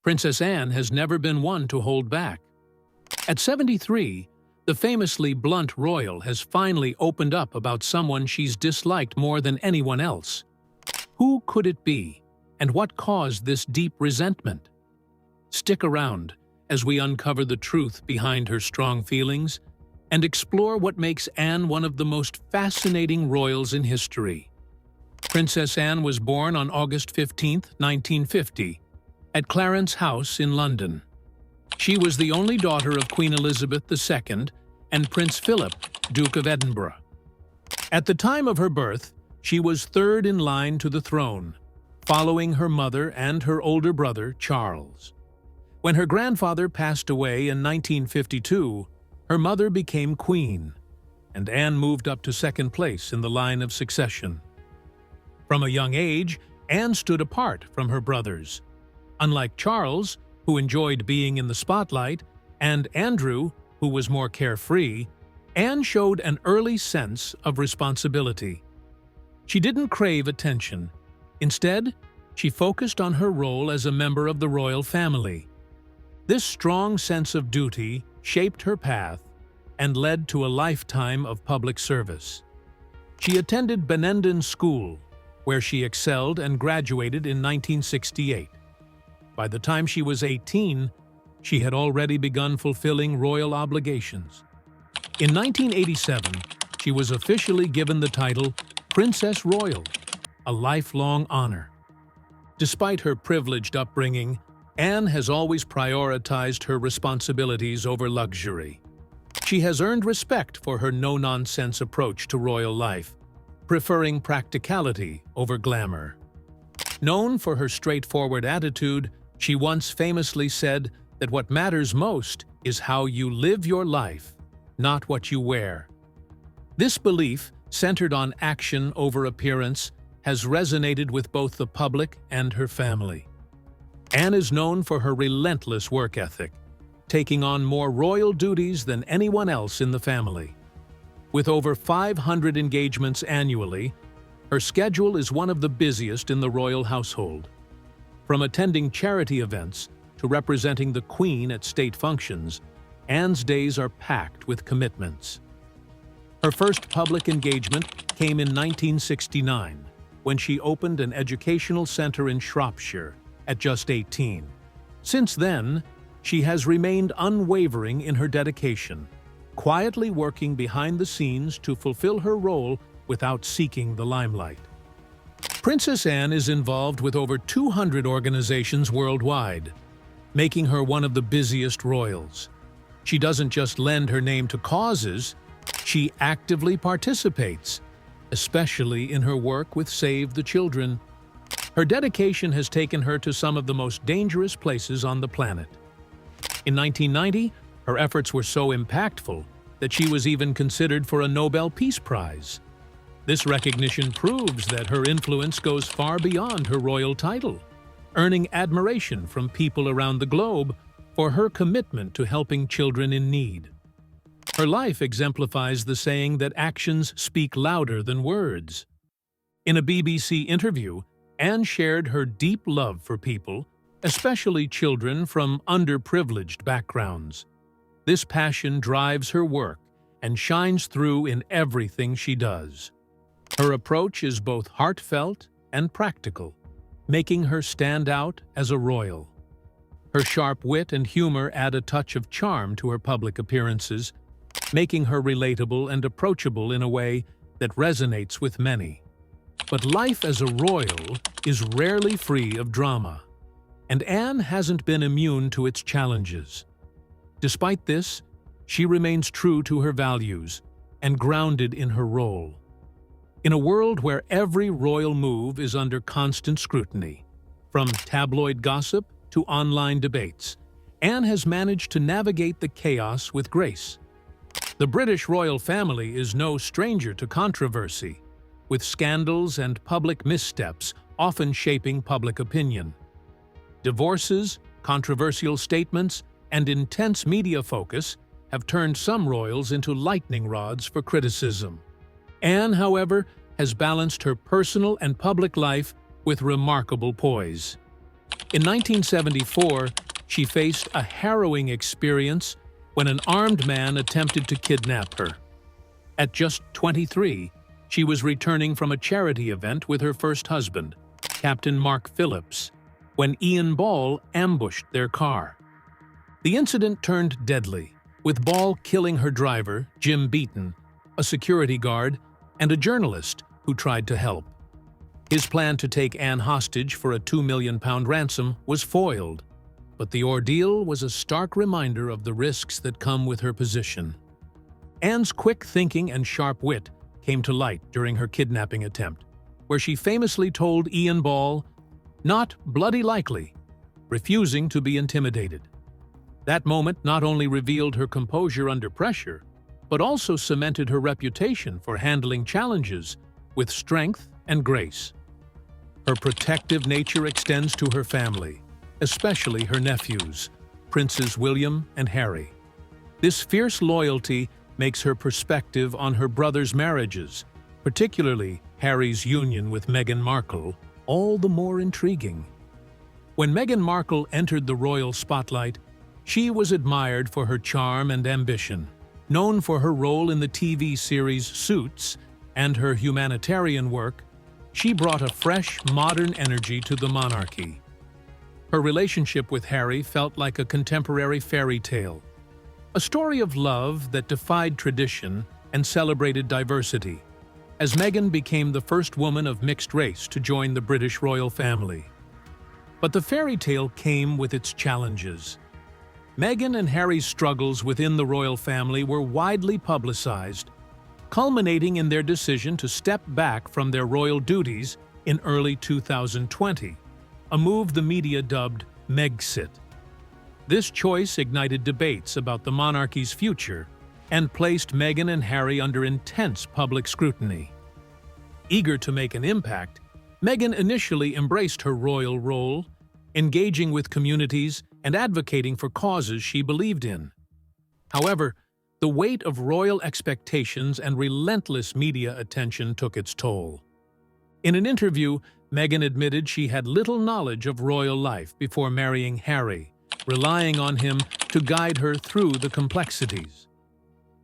Princess Anne has never been one to hold back. At 73, the famously blunt royal has finally opened up about someone she's disliked more than anyone else. Who could it be, and what caused this deep resentment? Stick around as we uncover the truth behind her strong feelings and explore what makes Anne one of the most fascinating royals in history. Princess Anne was born on August 15, 1950, at Clarence House in London. She was the only daughter of Queen Elizabeth II and Prince Philip, Duke of Edinburgh. At the time of her birth, she was third in line to the throne, following her mother and her older brother, Charles. When her grandfather passed away in 1952, her mother became queen, and Anne moved up to second place in the line of succession. From a young age, Anne stood apart from her brothers. Unlike Charles, who enjoyed being in the spotlight, and Andrew, who was more carefree, Anne showed an early sense of responsibility. She didn't crave attention. Instead, she focused on her role as a member of the royal family. This strong sense of duty shaped her path and led to a lifetime of public service. She attended Benenden School, where she excelled and graduated in 1968. By the time she was 18, she had already begun fulfilling royal obligations. In 1987, she was officially given the title Princess Royal, a lifelong honor. Despite her privileged upbringing, Anne has always prioritized her responsibilities over luxury. She has earned respect for her no-nonsense approach to royal life, preferring practicality over glamour. Known for her straightforward attitude, she once famously said that what matters most is how you live your life, not what you wear. This belief, centered on action over appearance, has resonated with both the public and her family. Anne is known for her relentless work ethic, taking on more royal duties than anyone else in the family. With over 500 engagements annually, her schedule is one of the busiest in the royal household. From attending charity events to representing the Queen at state functions, Anne's days are packed with commitments. Her first public engagement came in 1969, when she opened an educational center in Shropshire at just 18. Since then, she has remained unwavering in her dedication, quietly working behind the scenes to fulfill her role without seeking the limelight. Princess Anne is involved with over 200 organizations worldwide, making her one of the busiest royals. She doesn't just lend her name to causes, she actively participates, especially in her work with Save the Children. Her dedication has taken her to some of the most dangerous places on the planet. In 1990, her efforts were so impactful that she was even considered for a Nobel Peace Prize. This recognition proves that her influence goes far beyond her royal title, earning admiration from people around the globe for her commitment to helping children in need. Her life exemplifies the saying that actions speak louder than words. In a BBC interview, Anne shared her deep love for people, especially children from underprivileged backgrounds. This passion drives her work and shines through in everything she does. Her approach is both heartfelt and practical, making her stand out as a royal. Her sharp wit and humor add a touch of charm to her public appearances, making her relatable and approachable in a way that resonates with many. But life as a royal is rarely free of drama, and Anne hasn't been immune to its challenges. Despite this, she remains true to her values and grounded in her role. In a world where every royal move is under constant scrutiny, from tabloid gossip to online debates, Anne has managed to navigate the chaos with grace. The British royal family is no stranger to controversy, with scandals and public missteps often shaping public opinion. Divorces, controversial statements, and intense media focus have turned some royals into lightning rods for criticism. Anne, however, has balanced her personal and public life with remarkable poise. In 1974, she faced a harrowing experience when an armed man attempted to kidnap her. At just 23, she was returning from a charity event with her first husband, Captain Mark Phillips, when Ian Ball ambushed their car. The incident turned deadly, with Ball killing her driver, Jim Beaton, a security guard, and a journalist who tried to help. His plan to take Anne hostage for a £2 million ransom was foiled, but the ordeal was a stark reminder of the risks that come with her position. Anne's quick thinking and sharp wit came to light during her kidnapping attempt, where she famously told Ian Ball, "Not bloody likely," refusing to be intimidated. That moment not only revealed her composure under pressure, but also cemented her reputation for handling challenges with strength and grace. Her protective nature extends to her family, especially her nephews, Princes William and Harry. This fierce loyalty makes her perspective on her brothers' marriages, particularly Harry's union with Meghan Markle, all the more intriguing. When Meghan Markle entered the royal spotlight, she was admired for her charm and ambition. Known for her role in the TV series Suits and her humanitarian work, she brought a fresh, modern energy to the monarchy. Her relationship with Harry felt like a contemporary fairy tale, a story of love that defied tradition and celebrated diversity, as Meghan became the first woman of mixed race to join the British royal family. But the fairy tale came with its challenges. Meghan and Harry's struggles within the royal family were widely publicized, culminating in their decision to step back from their royal duties in early 2020, a move the media dubbed Megxit. This choice ignited debates about the monarchy's future and placed Meghan and Harry under intense public scrutiny. Eager to make an impact, Meghan initially embraced her royal role, engaging with communities and advocating for causes she believed in. However, the weight of royal expectations and relentless media attention took its toll. In an interview, Meghan admitted she had little knowledge of royal life before marrying Harry, relying on him to guide her through the complexities.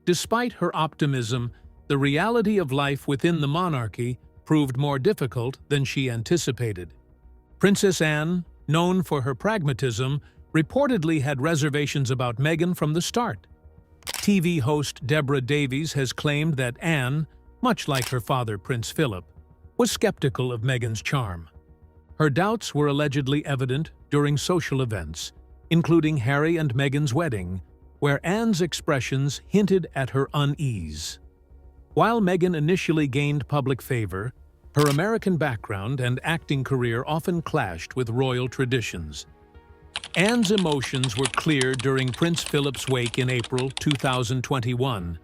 Despite her optimism, the reality of life within the monarchy proved more difficult than she anticipated. Princess Anne, known for her pragmatism, reportedly had reservations about Meghan from the start. TV host Deborah Davies has claimed that Anne, much like her father Prince Philip, was skeptical of Meghan's charm. Her doubts were allegedly evident during social events, including Harry and Meghan's wedding, where Anne's expressions hinted at her unease. While Meghan initially gained public favor, her American background and acting career often clashed with royal traditions. Anne's emotions were clear during Prince Philip's wake in April 2021,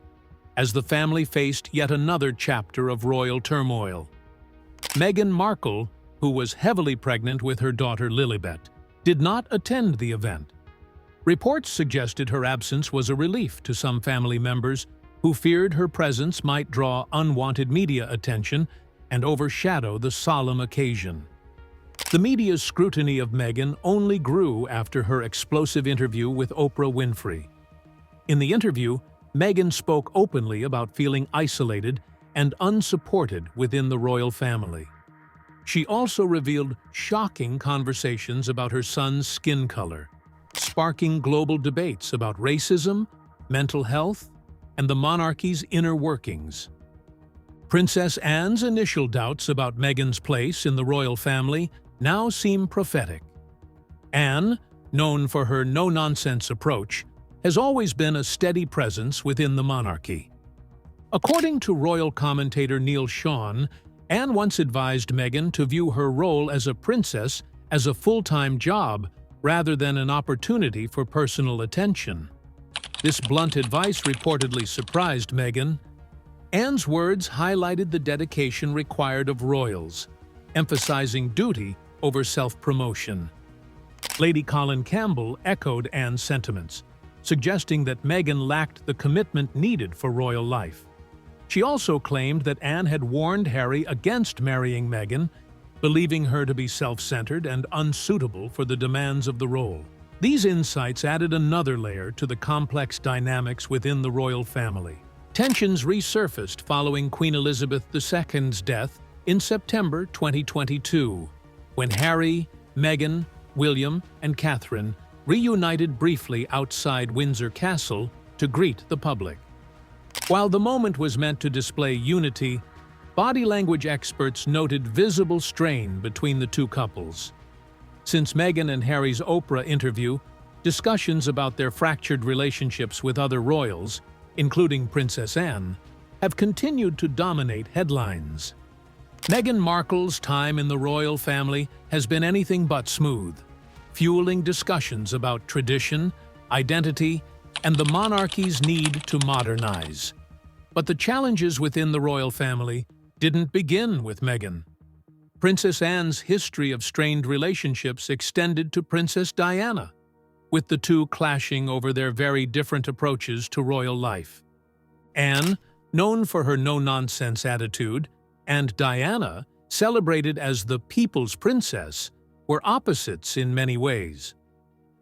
as the family faced yet another chapter of royal turmoil. Meghan Markle, who was heavily pregnant with her daughter Lilibet, did not attend the event. Reports suggested her absence was a relief to some family members who feared her presence might draw unwanted media attention and overshadow the solemn occasion. The media's scrutiny of Meghan only grew after her explosive interview with Oprah Winfrey. In the interview, Meghan spoke openly about feeling isolated and unsupported within the royal family. She also revealed shocking conversations about her son's skin color, sparking global debates about racism, mental health, and the monarchy's inner workings. Princess Anne's initial doubts about Meghan's place in the royal family now seem prophetic. Anne, known for her no-nonsense approach, has always been a steady presence within the monarchy. According to royal commentator Neil Sean, Anne once advised Meghan to view her role as a princess as a full-time job rather than an opportunity for personal attention. This blunt advice reportedly surprised Meghan. Anne's words highlighted the dedication required of royals, emphasizing duty over self-promotion. Lady Colin Campbell echoed Anne's sentiments, suggesting that Meghan lacked the commitment needed for royal life. She also claimed that Anne had warned Harry against marrying Meghan, believing her to be self-centered and unsuitable for the demands of the role. These insights added another layer to the complex dynamics within the royal family. Tensions resurfaced following Queen Elizabeth II's death in September 2022, when Harry, Meghan, William, and Catherine reunited briefly outside Windsor Castle to greet the public. While the moment was meant to display unity, body language experts noted visible strain between the two couples. Since Meghan and Harry's Oprah interview, discussions about their fractured relationships with other royals, including Princess Anne, have continued to dominate headlines. Meghan Markle's time in the royal family has been anything but smooth, fueling discussions about tradition, identity, and the monarchy's need to modernize. But the challenges within the royal family didn't begin with Meghan. Princess Anne's history of strained relationships extended to Princess Diana, with the two clashing over their very different approaches to royal life. Anne, known for her no-nonsense attitude, and Diana, celebrated as the people's princess, were opposites in many ways.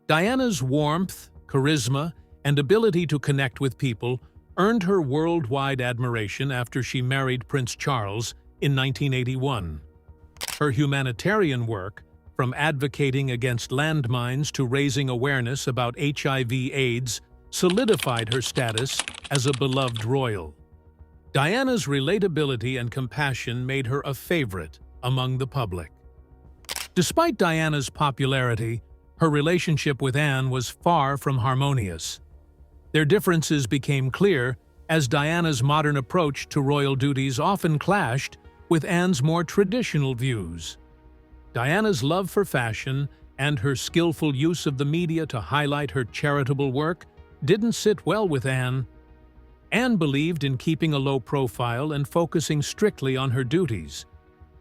Diana's warmth, charisma, and ability to connect with people earned her worldwide admiration after she married Prince Charles in 1981. Her humanitarian work, from advocating against landmines to raising awareness about HIV/AIDS, solidified her status as a beloved royal. Diana's relatability and compassion made her a favorite among the public. Despite Diana's popularity, her relationship with Anne was far from harmonious. Their differences became clear as Diana's modern approach to royal duties often clashed with Anne's more traditional views. Diana's love for fashion and her skillful use of the media to highlight her charitable work didn't sit well with Anne. Anne believed in keeping a low profile and focusing strictly on her duties,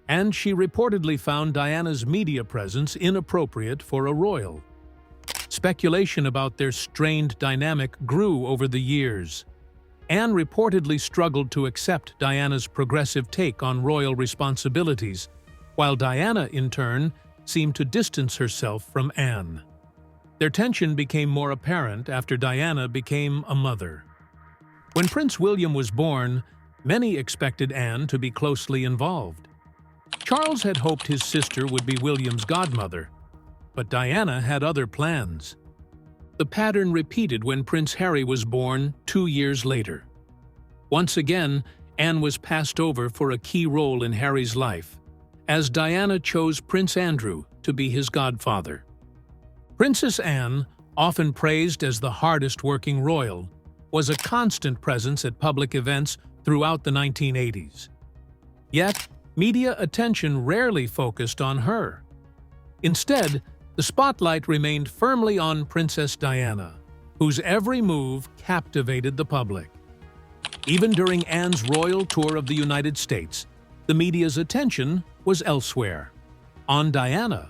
and she reportedly found Diana's media presence inappropriate for a royal. Speculation about their strained dynamic grew over the years. Anne reportedly struggled to accept Diana's progressive take on royal responsibilities, while Diana, in turn, seemed to distance herself from Anne. Their tension became more apparent after Diana became a mother. When Prince William was born, many expected Anne to be closely involved. Charles had hoped his sister would be William's godmother, but Diana had other plans. The pattern repeated when Prince Harry was born 2 years later. Once again, Anne was passed over for a key role in Harry's life, as Diana chose Prince Andrew to be his godfather. Princess Anne, often praised as the hardest-working royal, was a constant presence at public events throughout the 1980s. Yet, media attention rarely focused on her. Instead, the spotlight remained firmly on Princess Diana, whose every move captivated the public. Even during Anne's royal tour of the United States, the media's attention was elsewhere, on Diana,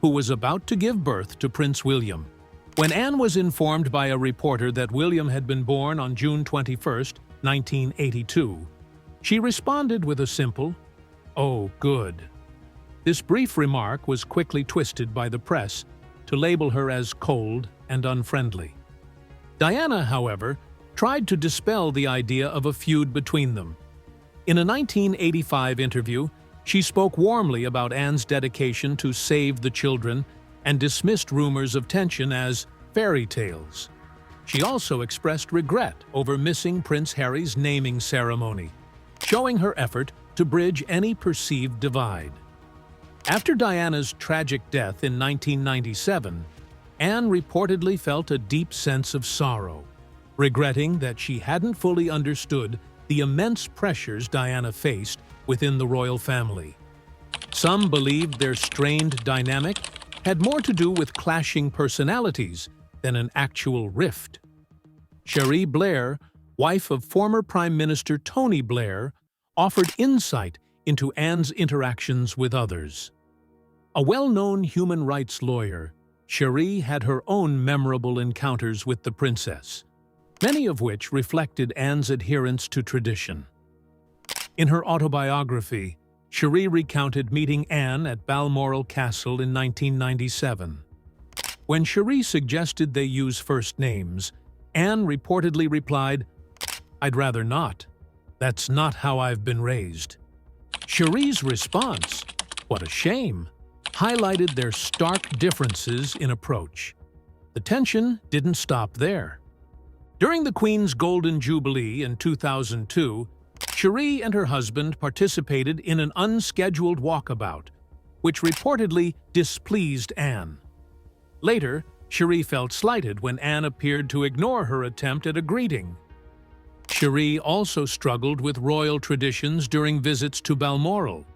who was about to give birth to Prince William. When Anne was informed by a reporter that William had been born on June 21, 1982, she responded with a simple, "Oh, good." This brief remark was quickly twisted by the press to label her as cold and unfriendly. Diana, however, tried to dispel the idea of a feud between them. In a 1985 interview, she spoke warmly about Anne's dedication to save the children and dismissed rumors of tension as fairy tales. She also expressed regret over missing Prince Harry's naming ceremony, showing her effort to bridge any perceived divide. After Diana's tragic death in 1997, Anne reportedly felt a deep sense of sorrow, regretting that she hadn't fully understood the immense pressures Diana faced within the royal family. Some believed their strained dynamic had more to do with clashing personalities than an actual rift. Cherie Blair, wife of former Prime Minister Tony Blair, offered insight into Anne's interactions with others. A well-known human rights lawyer, Cherie had her own memorable encounters with the princess, many of which reflected Anne's adherence to tradition. In her autobiography, Cherie recounted meeting Anne at Balmoral Castle in 1997. When Cherie suggested they use first names, Anne reportedly replied, "I'd rather not. That's not how I've been raised." Cherie's response, "What a shame," highlighted their stark differences in approach. The tension didn't stop there. During the Queen's Golden Jubilee in 2002, Cherie and her husband participated in an unscheduled walkabout, which reportedly displeased Anne. Later, Cherie felt slighted when Anne appeared to ignore her attempt at a greeting. Cherie also struggled with royal traditions during visits to Balmoral.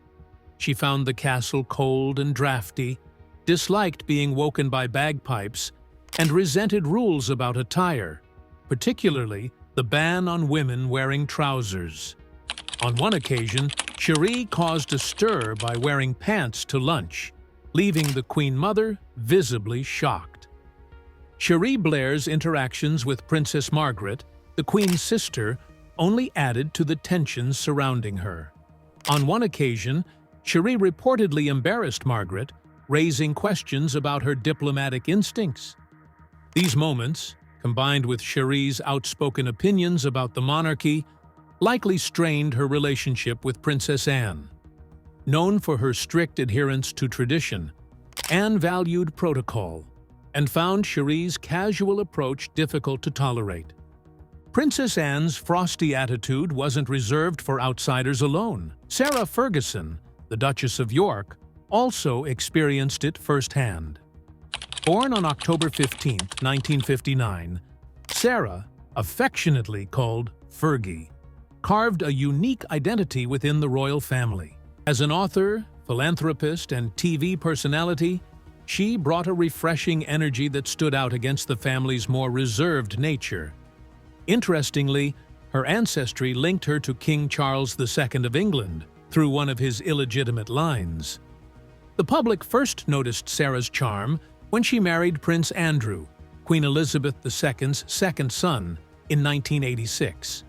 She found the castle cold and drafty, disliked being woken by bagpipes, and resented rules about attire, particularly the ban on women wearing trousers. On one occasion, Cherie caused a stir by wearing pants to lunch, leaving the Queen Mother visibly shocked. Cherie Blair's interactions with Princess Margaret, the Queen's sister, only added to the tensions surrounding her. On one occasion, Cherie reportedly embarrassed Margaret, raising questions about her diplomatic instincts. These moments, combined with Cherie's outspoken opinions about the monarchy, likely strained her relationship with Princess Anne. Known for her strict adherence to tradition, Anne valued protocol and found Cherie's casual approach difficult to tolerate. Princess Anne's frosty attitude wasn't reserved for outsiders alone. Sarah Ferguson, the Duchess of York, also experienced it firsthand. Born on October 15, 1959, Sarah, affectionately called Fergie, carved a unique identity within the royal family. As an author, philanthropist, and TV personality, she brought a refreshing energy that stood out against the family's more reserved nature. Interestingly, her ancestry linked her to King Charles II of England through one of his illegitimate lines. The public first noticed Sarah's charm when she married Prince Andrew, Queen Elizabeth II's second son, in 1986.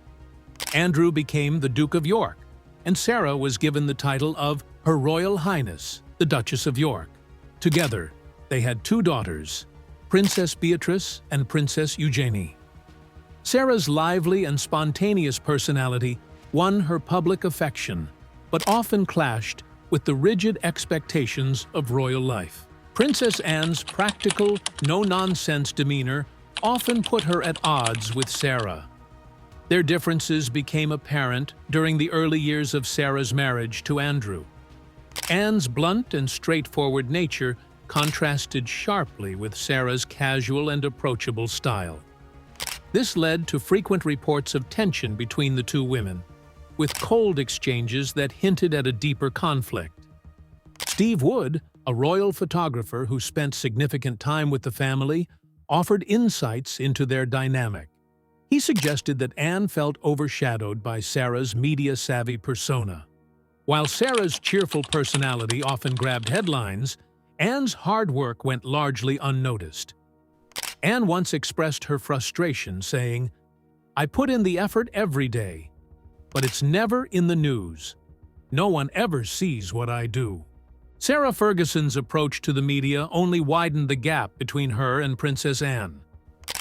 Andrew became the Duke of York, and Sarah was given the title of Her Royal Highness, the Duchess of York. Together, they had two daughters, Princess Beatrice and Princess Eugenie. Sarah's lively and spontaneous personality won her public affection, but often clashed with the rigid expectations of royal life. Princess Anne's practical, no-nonsense demeanor often put her at odds with Sarah. Their differences became apparent during the early years of Sarah's marriage to Andrew. Anne's blunt and straightforward nature contrasted sharply with Sarah's casual and approachable style. This led to frequent reports of tension between the two women, with cold exchanges that hinted at a deeper conflict. Steve Wood, a royal photographer who spent significant time with the family, offered insights into their dynamic. He suggested that Anne felt overshadowed by Sarah's media-savvy persona. While Sarah's cheerful personality often grabbed headlines, Anne's hard work went largely unnoticed. Anne once expressed her frustration, saying, "I put in the effort every day, but it's never in the news. No one ever sees what I do." Sarah Ferguson's approach to the media only widened the gap between her and Princess Anne.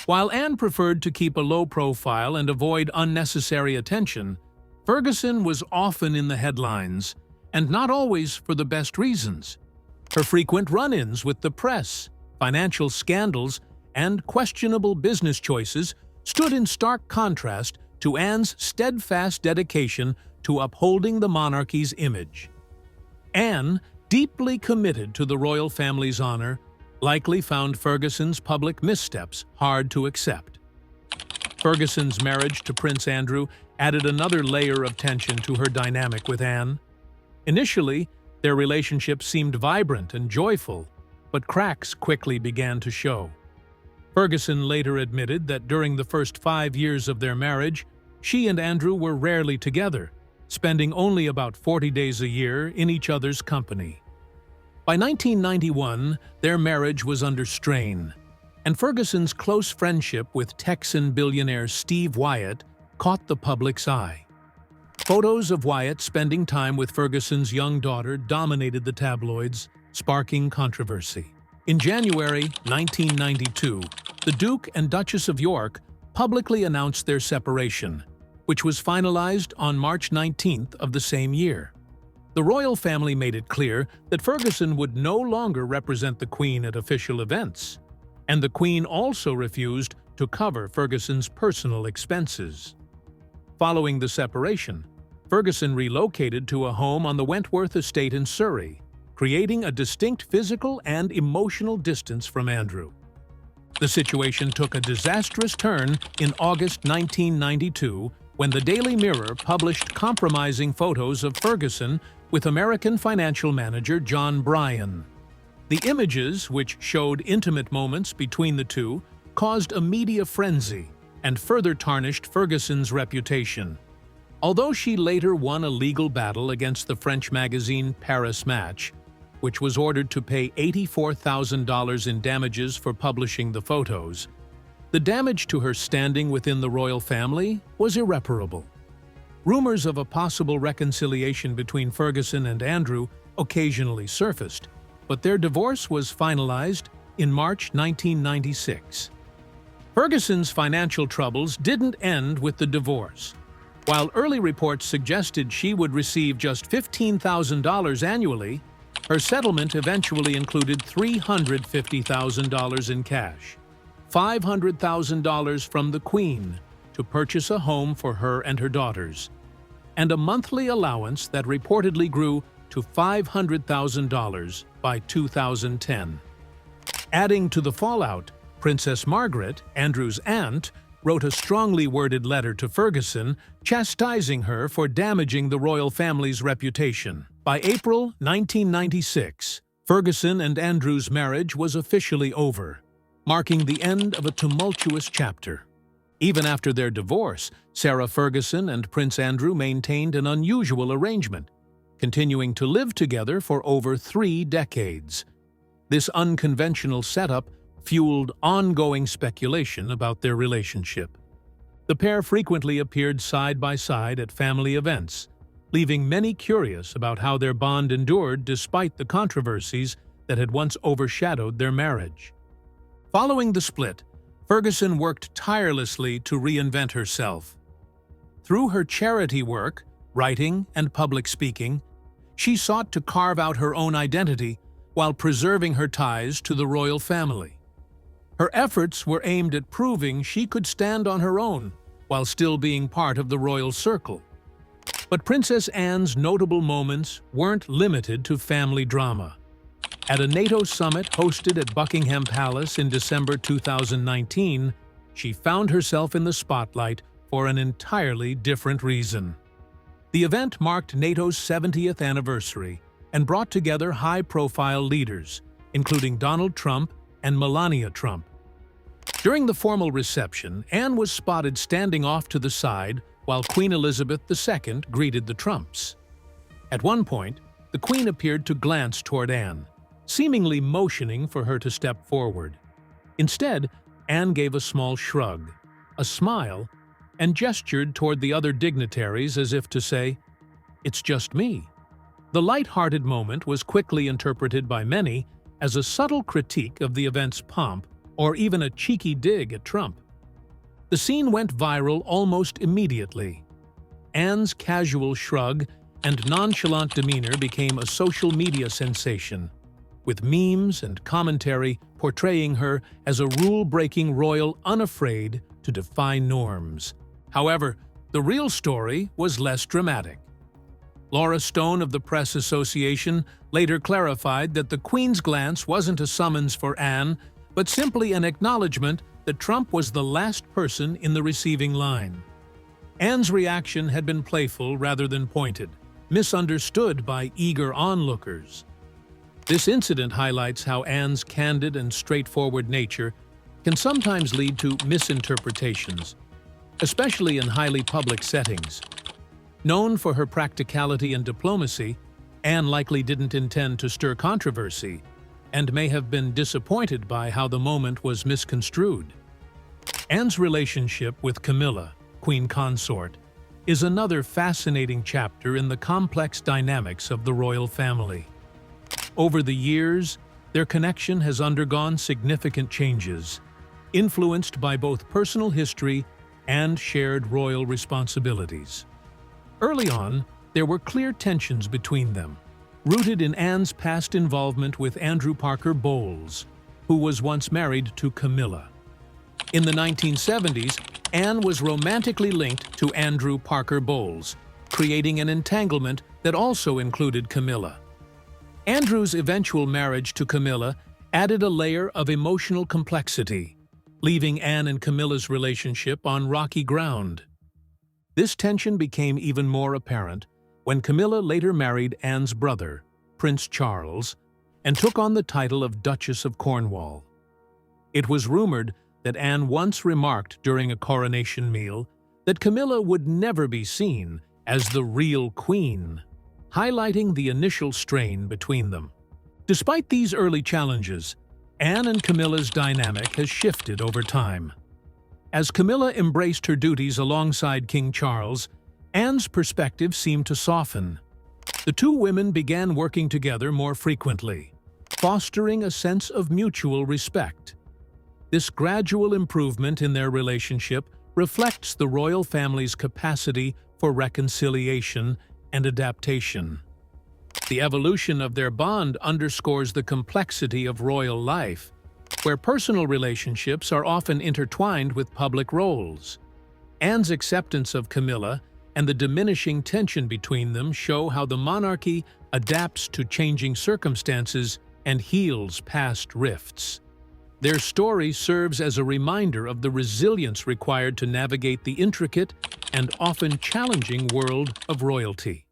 While Anne preferred to keep a low profile and avoid unnecessary attention, Ferguson was often in the headlines, and not always for the best reasons. Her frequent run-ins with the press, financial scandals, and questionable business choices stood in stark contrast to Anne's steadfast dedication to upholding the monarchy's image. Anne, deeply committed to the royal family's honor, likely found Ferguson's public missteps hard to accept. Ferguson's marriage to Prince Andrew added another layer of tension to her dynamic with Anne. Initially, their relationship seemed vibrant and joyful, but cracks quickly began to show. Ferguson later admitted that during the first 5 years of their marriage, she and Andrew were rarely together, spending only about 40 days a year in each other's company. By 1991, their marriage was under strain, and Ferguson's close friendship with Texan billionaire Steve Wyatt caught the public's eye. Photos of Wyatt spending time with Ferguson's young daughter dominated the tabloids, sparking controversy. In January 1992, the Duke and Duchess of York publicly announced their separation, which was finalized on March 19th of the same year. The royal family made it clear that Ferguson would no longer represent the Queen at official events, and the Queen also refused to cover Ferguson's personal expenses. Following the separation, Ferguson relocated to a home on the Wentworth estate in Surrey, creating a distinct physical and emotional distance from Andrew. The situation took a disastrous turn in August 1992 when the Daily Mirror published compromising photos of Ferguson with American financial manager John Bryan. The images, which showed intimate moments between the two, caused a media frenzy and further tarnished Ferguson's reputation. Although she later won a legal battle against the French magazine Paris Match, which was ordered to pay $84,000 in damages for publishing the photos, the damage to her standing within the royal family was irreparable. Rumors of a possible reconciliation between Ferguson and Andrew occasionally surfaced, but their divorce was finalized in March 1996. Ferguson's financial troubles didn't end with the divorce. While early reports suggested she would receive just $15,000 annually, her settlement eventually included $350,000 in cash, $500,000 from the Queen to purchase a home for her and her daughters, and a monthly allowance that reportedly grew to $500,000 by 2010. Adding to the fallout, Princess Margaret, Andrew's aunt, wrote a strongly worded letter to Ferguson chastising her for damaging the royal family's reputation. By April 1996, Ferguson and Andrew's marriage was officially over, marking the end of a tumultuous chapter. Even after their divorce, Sarah Ferguson and Prince Andrew maintained an unusual arrangement, continuing to live together for over 3 decades. This unconventional setup fueled ongoing speculation about their relationship. The pair frequently appeared side by side at family events, leaving many curious about how their bond endured despite the controversies that had once overshadowed their marriage. Following the split, Ferguson worked tirelessly to reinvent herself. Through her charity work, writing, and public speaking, she sought to carve out her own identity while preserving her ties to the royal family. Her efforts were aimed at proving she could stand on her own while still being part of the royal circle. But Princess Anne's notable moments weren't limited to family drama. At a NATO summit hosted at Buckingham Palace in December 2019, she found herself in the spotlight for an entirely different reason. The event marked NATO's 70th anniversary and brought together high-profile leaders, including Donald Trump and Melania Trump. During the formal reception, Anne was spotted standing off to the side while Queen Elizabeth II greeted the Trumps. At one point, the Queen appeared to glance toward Anne, seemingly motioning for her to step forward. Instead, Anne gave a small shrug, a smile, and gestured toward the other dignitaries as if to say, "It's just me." The light-hearted moment was quickly interpreted by many as a subtle critique of the event's pomp or even a cheeky dig at Trump. The scene went viral almost immediately. Anne's casual shrug and nonchalant demeanor became a social media sensation, with memes and commentary portraying her as a rule-breaking royal unafraid to defy norms. However, the real story was less dramatic. Laura Stone of the Press Association later clarified that the Queen's glance wasn't a summons for Anne, but simply an acknowledgement that Trump was the last person in the receiving line. Anne's reaction had been playful rather than pointed, misunderstood by eager onlookers. This incident highlights how Anne's candid and straightforward nature can sometimes lead to misinterpretations, especially in highly public settings. Known for her practicality and diplomacy, Anne likely didn't intend to stir controversy and may have been disappointed by how the moment was misconstrued. Anne's relationship with Camilla, Queen Consort, is another fascinating chapter in the complex dynamics of the royal family. Over the years, their connection has undergone significant changes, influenced by both personal history and shared royal responsibilities. Early on, there were clear tensions between them, rooted in Anne's past involvement with Andrew Parker Bowles, who was once married to Camilla. In the 1970s, Anne was romantically linked to Andrew Parker Bowles, creating an entanglement that also included Camilla. Andrew's eventual marriage to Camilla added a layer of emotional complexity, leaving Anne and Camilla's relationship on rocky ground. This tension became even more apparent when Camilla later married Anne's brother, Prince Charles, and took on the title of Duchess of Cornwall. It was rumored that Anne once remarked during a coronation meal that Camilla would never be seen as the real queen, highlighting the initial strain between them. Despite these early challenges, Anne and Camilla's dynamic has shifted over time. As Camilla embraced her duties alongside King Charles, Anne's perspective seemed to soften. The two women began working together more frequently, fostering a sense of mutual respect. This gradual improvement in their relationship reflects the royal family's capacity for reconciliation and adaptation. The evolution of their bond underscores the complexity of royal life, where personal relationships are often intertwined with public roles. Anne's acceptance of Camilla and the diminishing tension between them show how the monarchy adapts to changing circumstances and heals past rifts. Their story serves as a reminder of the resilience required to navigate the intricate and often challenging world of royalty.